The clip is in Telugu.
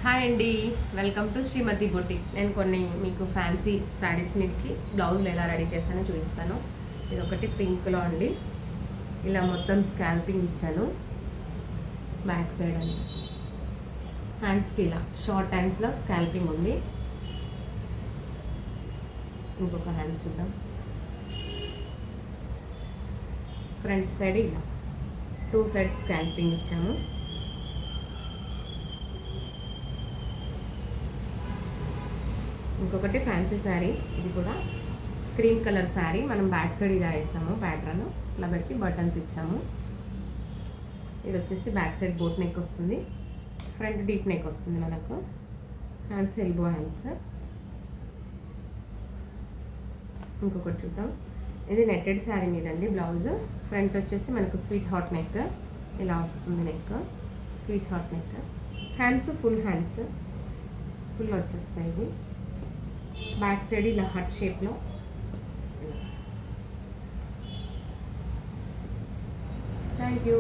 హాయ్ అండి, వెల్కమ్ టు శ్రీమతి బొటిక్. నేను కొన్ని మీకు ఫ్యాన్సీ శారీస్ మీదకి బ్లౌజులు ఎలా రెడీ చేశానో చూపిస్తాను. ఇది ఒకటి పింక్లో అండి, ఇలా మొత్తం స్కాల్పింగ్ ఇచ్చాను. బ్యాక్ సైడ్ అండి, హ్యాండ్స్కి ఇలా షార్ట్ హ్యాండ్స్లో స్కాల్పింగ్ ఉంది. ఇంకొక హ్యాండ్స్ చూద్దాం. ఫ్రంట్ సైడ్ ఇలా 2 సైడ్స్ స్కాల్పింగ్ ఇచ్చాము. ఇంకొకటి ఫ్యాన్సీ శారీ, ఇది కూడా క్రీమ్ కలర్ శారీ. మనం బ్యాక్ సైడ్ ఇలా వేసాము, ప్యాటర్న్ ఇలా పెట్టి బటన్స్ ఇచ్చాము. ఇది వచ్చేసి బ్యాక్ సైడ్ బోట్ నెక్ వస్తుంది, ఫ్రంట్ డీప్ నెక్ వస్తుంది మనకు. Hands elbow hands. ఇంకొకటి చూద్దాం. ఇది నెట్టెడ్ శారీ మీదండి బ్లౌజ్. ఫ్రంట్ వచ్చేసి మనకు స్వీట్ హాట్ నెక్ ఇలా వస్తుంది. Neck sweet hot neck. Hands full hands full వచ్చేస్తాయి. ఇవి బ్యాక్ సైడ్ ఇలా హార్ట్ షేప్లో. Thank you.